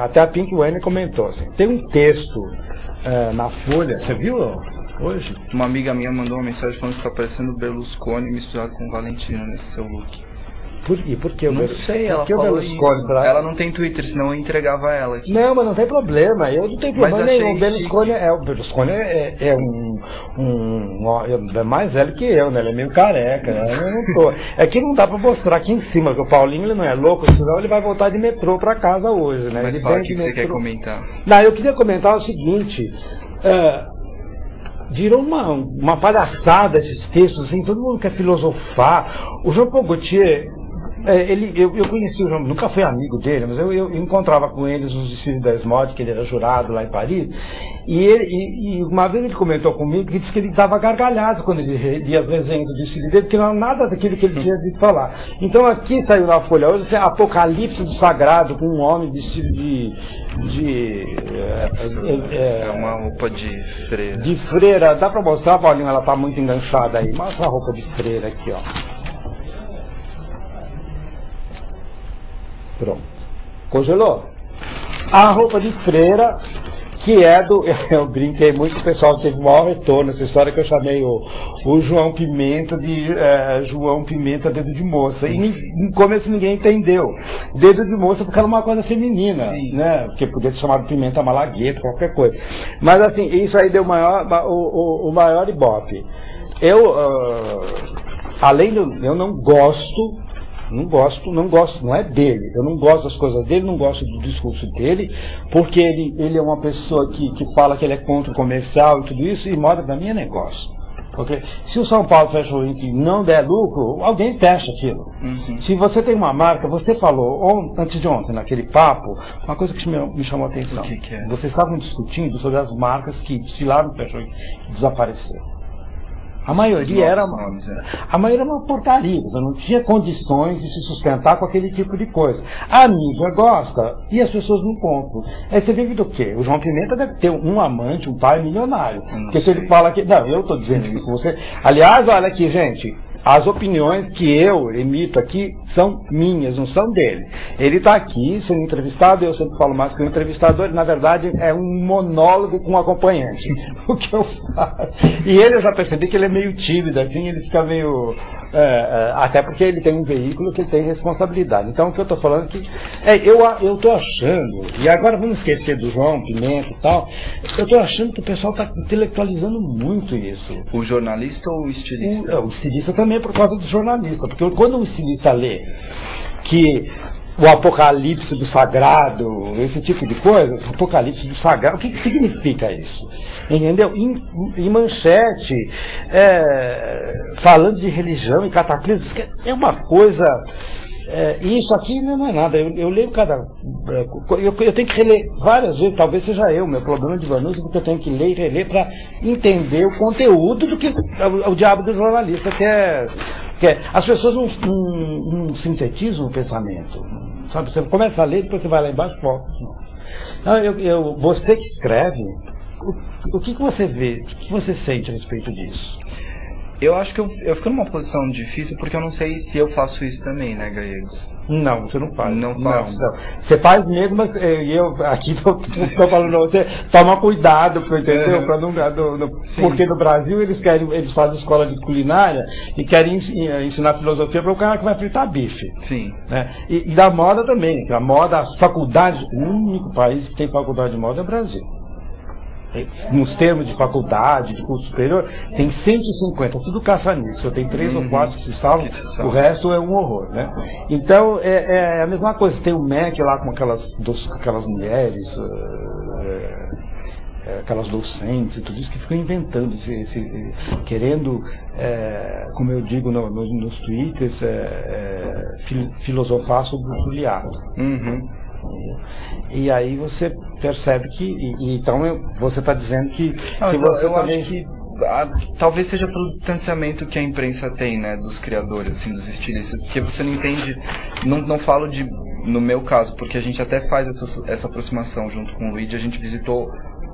até a Pink Wayne comentou assim, tem um texto na Folha, você viu hoje? Uma amiga minha mandou uma mensagem falando que está parecendo Berlusconi misturado com Valentino nesse seu look. E por que o Não sei, ela falou Berlusconi, será? Ela não tem Twitter, senão eu entregava ela aqui. Não, mas não tem problema, eu não tenho problema nenhum. O Berlusconi é mais velho que eu, né? Ele é meio careca, né? Eu não tô. É que não dá pra mostrar aqui em cima, que o Paulinho ele não é louco, senão ele vai voltar de metrô pra casa hoje, né? Mas ele fala o que você quer comentar. Não, eu queria comentar o seguinte, virou uma palhaçada esses textos, assim, todo mundo quer filosofar. O Jean-Paul Gaultier, eu conheci o João, nunca fui amigo dele, mas eu encontrava com eles nos desfiles da SMOD, que ele era jurado lá em Paris, e uma vez ele comentou comigo que disse que ele dava gargalhadas quando ele lia as resenhas do desfile dele, porque não era nada daquilo que ele tinha de falar. Então aqui saiu na Folha hoje esse Apocalipse do Sagrado, com um homem vestido é uma roupa de freira. De freira, dá pra mostrar, Paulinho, ela tá muito enganchada aí, mostra a roupa de freira aqui, ó. Pronto. Congelou? A roupa de freira, que é do... Eu brinquei muito, o pessoal teve o maior retorno nessa história, que eu chamei o João Pimenta de João Pimenta Dedo de Moça. E no começo ninguém entendeu. Dedo de moça porque era uma coisa feminina, né? Porque podia ter chamado Pimenta Malagueta, qualquer coisa. Mas assim, isso aí deu o maior ibope. Além do... Eu não gosto, não é dele, eu não gosto das coisas dele, não gosto do discurso dele, porque ele é uma pessoa que fala que ele é contra o comercial e tudo isso, e moda pra mim é negócio. Porque se o São Paulo fecha o link e não der lucro, alguém fecha aquilo. Se você tem uma marca, você falou antes de ontem, naquele papo, uma coisa que me chamou a atenção. O que é? Vocês estavam discutindo sobre as marcas que desfilaram, fechou e desapareceram. A maioria era uma porcaria, você não tinha condições de se sustentar com aquele tipo de coisa. A mídia gosta e as pessoas não compram. Aí você vive do quê? O João Pimenta deve ter um amante, um pai milionário. Porque se ele fala que... Não, eu estou dizendo isso. Aliás, olha aqui, gente. As opiniões que eu emito aqui são minhas, não são dele. Ele está aqui sendo entrevistado, eu sempre falo mais que o entrevistador, ele, na verdade, é um monólogo com um acompanhante. O que eu faço. E ele, eu já percebi que ele é meio tímido, assim, ele fica meio... até porque ele tem um veículo que ele tem responsabilidade. Então, o que eu estou falando aqui... eu estou achando, e agora vamos esquecer do João Pimenta e tal, eu estou achando que o pessoal está intelectualizando muito isso. O jornalista ou o estilista? O estilista também por causa do jornalista, porque quando o estilista lê que o Apocalipse do Sagrado, esse tipo de coisa, o Apocalipse do Sagrado, o que significa isso? Entendeu? Em manchete, falando de religião e cataclismos, é uma coisa... isso aqui não é nada, eu leio eu tenho que reler várias vezes, talvez seja meu problema de Vanusa, porque eu tenho que ler e reler para entender o conteúdo do que o diabo do jornalista quer. As pessoas não sintetizam o pensamento, sabe? Você começa a ler, depois você vai lá embaixo e foca. Você que escreve, o que você vê, o que você sente a respeito disso? Eu acho que eu fico numa posição difícil porque eu não sei se eu faço isso também, né, Gallegos? Não, você não faz. Não faço. Não. Você faz mesmo, mas eu aqui estou falando pra você, toma cuidado, entendeu? Pra não, porque no Brasil eles fazem escola de culinária e querem ensinar filosofia para o cara que vai fritar bife. Sim. Né? E da moda também, que a moda, as faculdades, o único país que tem faculdade de moda é o Brasil. Nos termos de faculdade, de curso superior, tem 150, tudo caça-nisso. Só tem 3 ou 4 que se salvam, o resto é um horror, né? Então, é a mesma coisa. Tem o MEC lá com aquelas mulheres, aquelas docentes e tudo isso que ficam inventando, querendo, como eu digo nos twitters, filosofar sobre o Juliato. E aí você percebe que... Então você está dizendo que... eu acho que talvez seja pelo distanciamento que a imprensa tem, né, dos criadores, assim, dos estilistas, porque você não entende... Não falo de no meu caso, porque a gente até faz essa aproximação junto com o Luigi, a gente visitou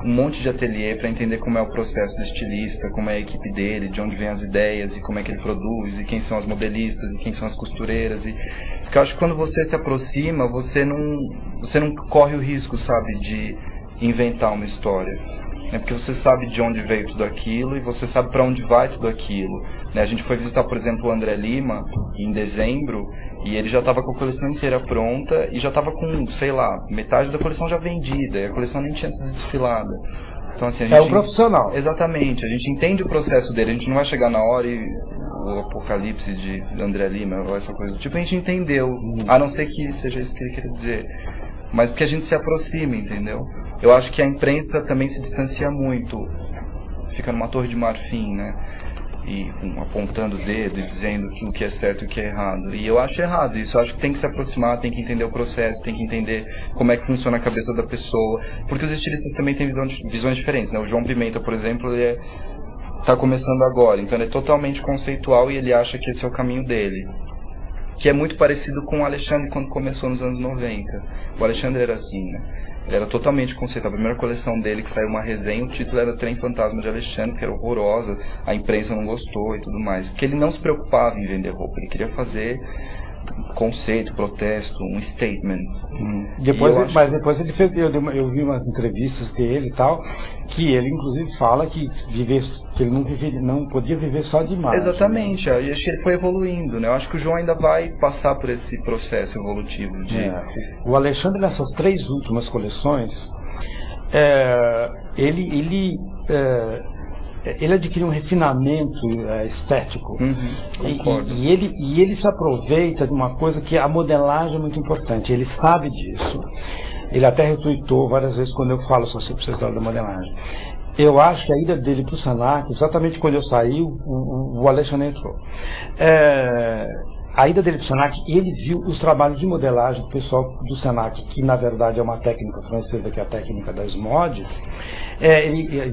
um monte de ateliê para entender como é o processo do estilista, como é a equipe dele, de onde vem as ideias e como é que ele produz, e quem são as modelistas e quem são as costureiras. Porque eu acho que quando você se aproxima, você não corre o risco, sabe, de inventar uma história. Porque você sabe de onde veio tudo aquilo e você sabe para onde vai tudo aquilo. A gente foi visitar, por exemplo, o André Lima em dezembro e ele já estava com a coleção inteira pronta e já estava com, sei lá, metade da coleção já vendida e a coleção nem tinha sido desfilada. Então, assim, a gente, é um profissional. Exatamente, a gente entende o processo dele, a gente não vai chegar na hora e o apocalipse de André Lima ou essa coisa do tipo, a gente entendeu, a não ser que seja isso que ele queria dizer. Mas porque a gente se aproxima, entendeu? Eu acho que a imprensa também se distancia muito. Fica numa torre de marfim, né? E apontando o dedo e dizendo o que é certo e o que é errado. E eu acho errado isso. Eu acho que tem que se aproximar, tem que entender o processo, tem que entender como é que funciona a cabeça da pessoa. Porque os estilistas também têm visões diferentes, né? O João Pimenta, por exemplo, ele tá começando agora. Então ele é totalmente conceitual e ele acha que esse é o caminho dele. Que é muito parecido com o Alexandre quando começou nos anos 90. O Alexandre era assim, né? Ele era totalmente conceitual. A primeira coleção dele, que saiu uma resenha, o título era Trem Fantasma de Alexandre, que era horrorosa, a imprensa não gostou e tudo mais. Porque ele não se preocupava em vender roupa, ele queria fazer conceito, protesto, um statement. Mas depois ele fez, eu vi umas entrevistas dele e tal, que ele inclusive fala que ele não podia viver só de imagem. Exatamente, eu acho que ele foi evoluindo, né? Eu acho que o João ainda vai passar por esse processo evolutivo. O Alexandre, nessas 3 últimas coleções, ele adquire um refinamento estético. E ele se aproveita de uma coisa que a modelagem é muito importante. Ele sabe disso. Ele até retweetou várias vezes quando eu falo sobre a história da modelagem. Eu acho que a ida dele para o Senac, exatamente quando eu saí, o Alexandre entrou. A ida dele para o Senac, ele viu os trabalhos de modelagem do pessoal do Senac, que na verdade é uma técnica francesa, que é a técnica das modes,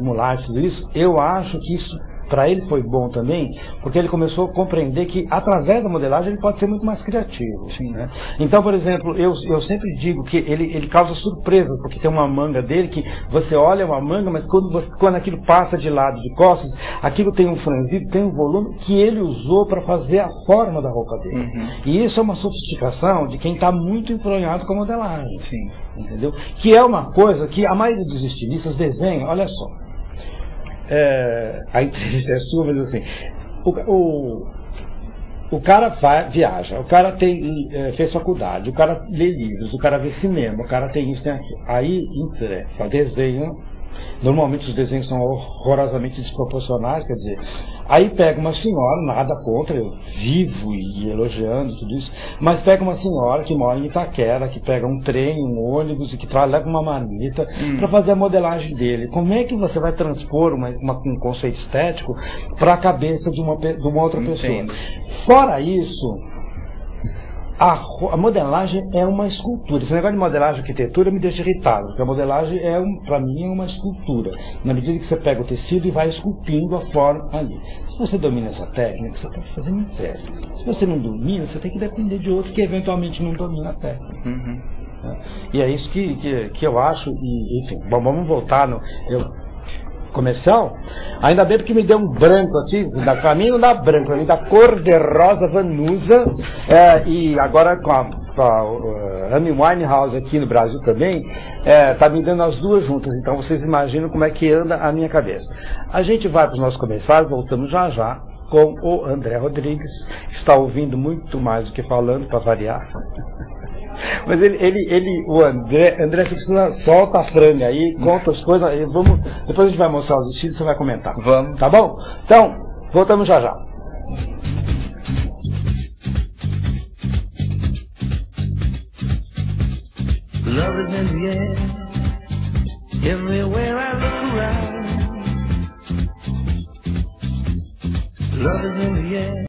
Moulage, tudo isso. Eu acho que isso para ele foi bom também, porque ele começou a compreender que através da modelagem ele pode ser muito mais criativo. Sim, né? Então, por exemplo, eu sempre digo que ele causa surpresa, porque tem uma manga dele que você olha uma manga, mas quando aquilo passa de lado, de costas, aquilo tem um franzido, tem um volume que ele usou para fazer a forma da roupa dele. E isso é uma sofisticação de quem está muito enfronhado com a modelagem. Sim. Entendeu? Que é uma coisa que a maioria dos estilistas desenha, olha só. A entrevista é sua, mas assim, o cara viaja, o cara fez faculdade, o cara lê livros, o cara vê cinema, o cara tem isso, tem aquilo. Aí desenha. Normalmente os desenhos são horrorosamente desproporcionais, quer dizer, aí pega uma senhora, nada contra, eu vivo e elogiando tudo isso, mas pega uma senhora que mora em Itaquera, que pega um trem, um ônibus e que leva uma marmita para fazer a modelagem dele. Como é que você vai transpor um conceito estético para a cabeça de uma outra pessoa? Fora isso, a modelagem é uma escultura. Esse negócio de modelagem e arquitetura me deixa irritado, porque a modelagem para mim é uma escultura, na medida que você pega o tecido e vai esculpindo a forma ali. Se você domina essa técnica, você pode fazer miséria. Se você não domina, você tem que depender de outro que eventualmente não domina a técnica. E é isso que eu acho. Enfim, bom, vamos voltar no comercial. Ainda bem porque me deu um branco aqui, pra mim não dá branco, pra mim dá cor de rosa vanusa, e agora com a Amy Winehouse aqui no Brasil também, tá me dando as duas juntas, então vocês imaginam como é que anda a minha cabeça. A gente vai para os nossos comerciais, voltamos já já com o André Rodrigues, que está ouvindo muito mais do que falando, para variar. Mas o André, você precisa, solta a franga aí, conta as coisas, depois a gente vai mostrar os estilos e você vai comentar. Vamos. Tá bom? Então, voltamos já já. Love is in the air, everywhere I look around. Love is in the air.